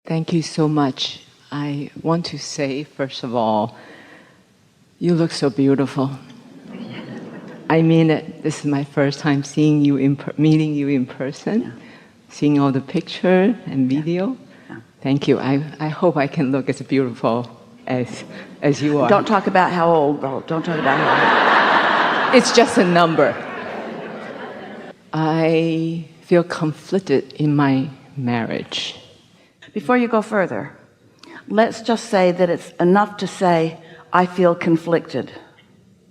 Thank you so much. I want to say, first of all, you look so beautiful. I mean it. This is my first time seeing you meeting you in person, seeing all the picture and video. Yeah. Thank you. I hope I can look as beautiful as you are. Don't talk about how old, bro. Don't talk about how old. It's just a number. I feel conflicted in my marriage. Before you go further, let's just say that it's enough to say, I feel conflicted.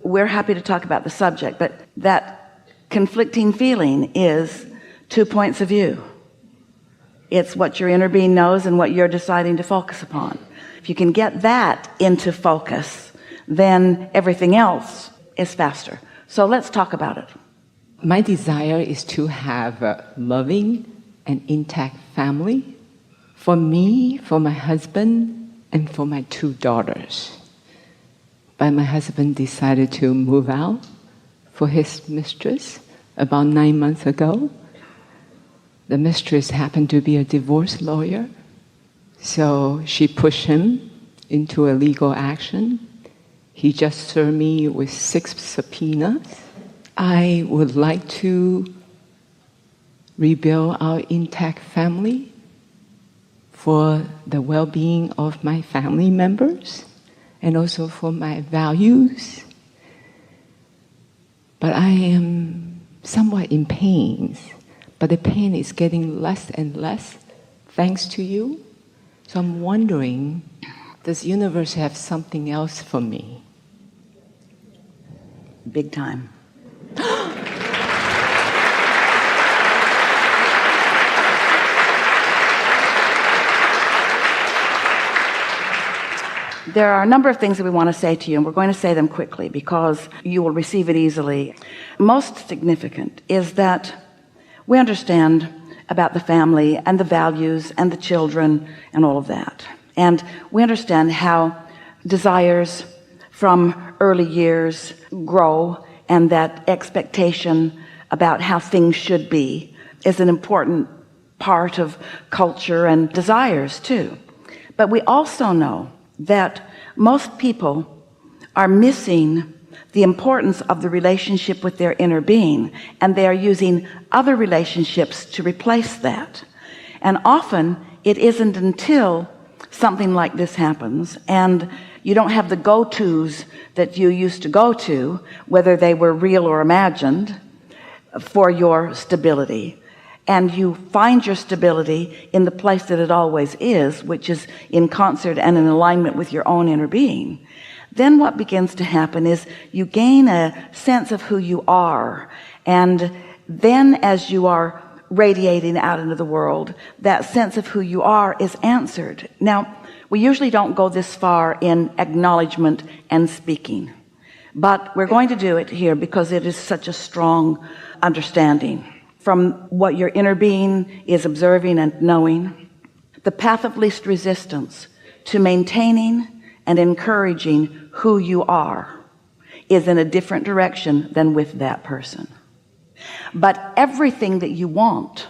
We're happy to talk about the subject, but that conflicting feeling is 2 points of view. It's what your inner being knows and what you're deciding to focus upon. If you can get that into focus, then everything else is faster. So let's talk about it. My desire is to have a loving and intact family for me, for my husband, and for my 2 daughters. But my husband decided to move out for his mistress about 9 months ago. The mistress happened to be a divorce lawyer, so she pushed him into a legal action. He just served me with 6 subpoenas. I would like to rebuild our intact family for the well-being of my family members and also for my values. But I am somewhat in pain, but the pain is getting less and less thanks to you. So I'm wondering, does the universe have something else for me? Big time. There are a number of things that we want to say to you, and we're going to say them quickly because you will receive it easily. Most significant is that we understand about the family and the values and the children and all of that. And we understand how desires from early years grow, and that expectation about how things should be is an important part of culture and desires too. But we also know that most people are missing the importance of the relationship with their inner being, and they are using other relationships to replace that. And often it isn't until something like this happens and you don't have the go-tos that you used to go to, whether they were real or imagined, for your stability. And you find your stability in the place that it always is, which is in concert and in alignment with your own inner being. Then what begins to happen is you gain a sense of who you are. And then as you are radiating out into the world, that sense of who you are is answered. Now, we usually don't go this far in acknowledgement and speaking, but we're going to do it here because it is such a strong understanding from what your inner being is observing and knowing. The path of least resistance to maintaining and encouraging who you are is in a different direction than with that person. But everything that you want,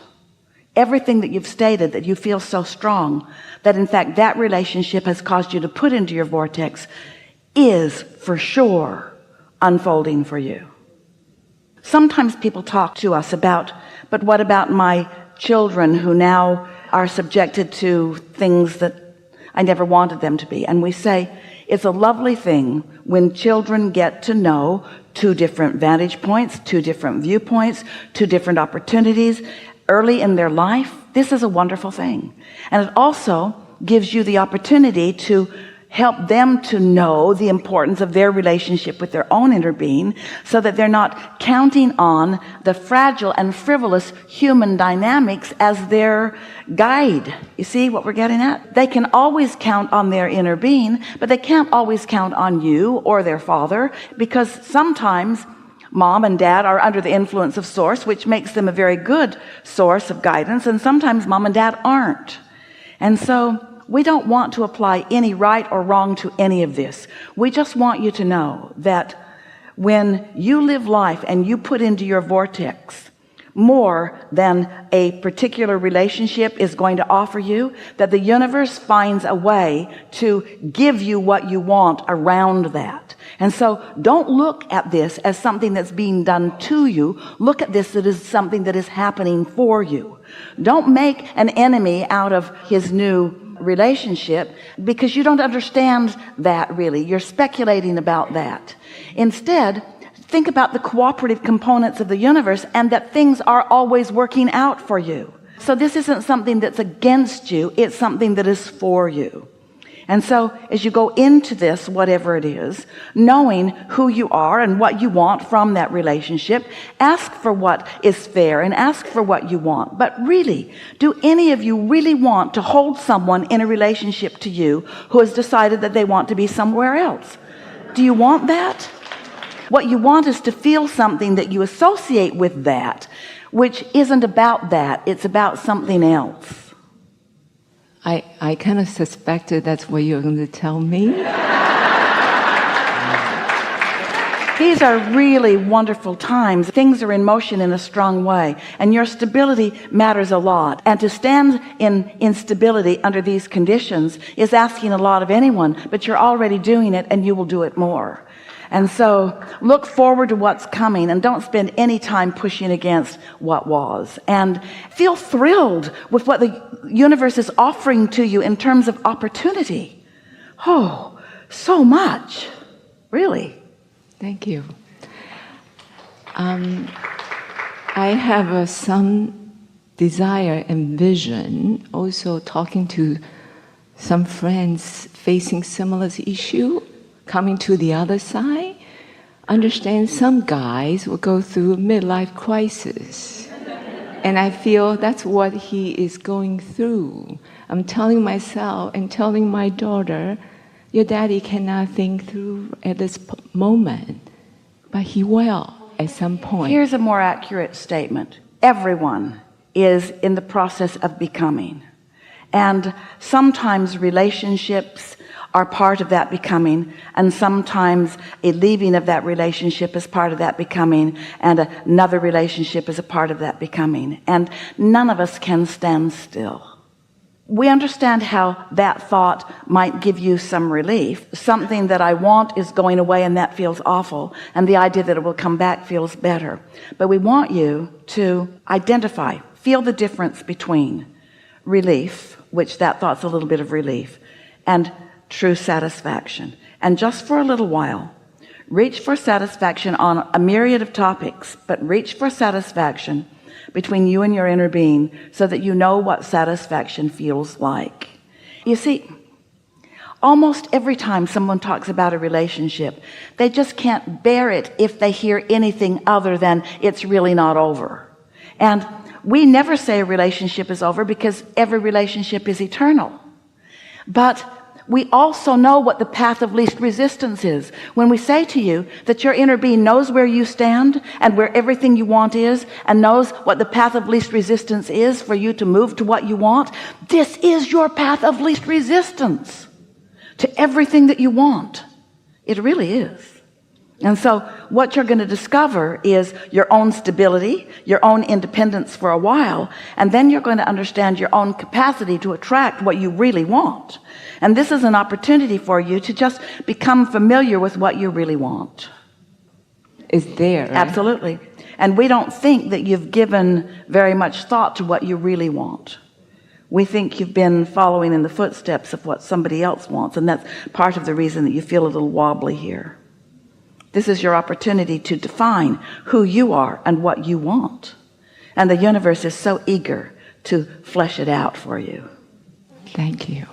everything that you've stated that you feel so strong that in fact that relationship has caused you to put into your vortex, is for sure unfolding for you. Sometimes people talk to us about, but what about my children who now are subjected to things that I never wanted them to be? And we say, it's a lovely thing when children get to know 2 different vantage points, 2 different viewpoints, 2 different opportunities early in their life. This is a wonderful thing. And it also gives you the opportunity to help them to know the importance of their relationship with their own inner being, so that they're not counting on the fragile and frivolous human dynamics as their guide. You see what we're getting at? They can always count on their inner being, but they can't always count on you or their father, because sometimes mom and dad are under the influence of source, which makes them a very good source of guidance, and sometimes mom and dad aren't. And so we don't want to apply any right or wrong to any of this. We just want you to know that when you live life and you put into your vortex more than a particular relationship is going to offer you, that the universe finds a way to give you what you want around that. And so don't look at this as something that's being done to you. Look at this as something that is happening for you. Don't make an enemy out of his new relationship, because you don't understand that really. You're speculating about that. Instead, think about the cooperative components of the universe, and that things are always working out for you. So this isn't something that's against you, it's something that is for you. And so as you go into this, whatever it is, knowing who you are and what you want from that relationship, ask for what is fair and ask for what you want. But really, do any of you really want to hold someone in a relationship to you who has decided that they want to be somewhere else? Do you want that? What you want is to feel something that you associate with that, which isn't about that. It's about something else. I kind of suspected that's what you're going to tell me. These are really wonderful times. Things are in motion in a strong way, and your stability matters a lot. And to stand in instability under these conditions is asking a lot of anyone, but you're already doing it, and you will do it more. And so look forward to what's coming, and don't spend any time pushing against what was. And feel thrilled with what the universe is offering to you in terms of opportunity. Oh, so much. Really. Thank you. I have some desire and vision, also talking to some friends facing similar issue, coming to the other side. Understand some guys will go through a midlife crisis. And I feel that's what he is going through. I'm telling myself and telling my daughter, your daddy cannot think through at this moment, but he will at some point. Here's a more accurate statement. Everyone is in the process of becoming. And sometimes relationships are part of that becoming, and sometimes a leaving of that relationship is part of that becoming, and another relationship is a part of that becoming. And none of us can stand still. We understand how that thought might give you some relief. Something that I want is going away, and that feels awful, and the idea that it will come back feels better. But we want you to identify, feel the difference between relief, which that thought's a little bit of relief, and true satisfaction. And just for a little while, reach for satisfaction on a myriad of topics, but reach for satisfaction between you and your inner being, so that you know what satisfaction feels like. You see, almost every time someone talks about a relationship, they just can't bear it if they hear anything other than it's really not over. And we never say a relationship is over, because every relationship is eternal. But we also know what the path of least resistance is. When we say to you that your inner being knows where you stand and where everything you want is, and knows what the path of least resistance is for you to move to what you want, this is your path of least resistance to everything that you want. It really is. And so what you're going to discover is your own stability, your own independence for a while, and then you're going to understand your own capacity to attract what you really want. And this is an opportunity for you to just become familiar with what you really want. It's there, right? Absolutely. And we don't think that you've given very much thought to what you really want. We think you've been following in the footsteps of what somebody else wants, and that's part of the reason that you feel a little wobbly here. This is your opportunity to define who you are and what you want. And the universe is so eager to flesh it out for you. Thank you.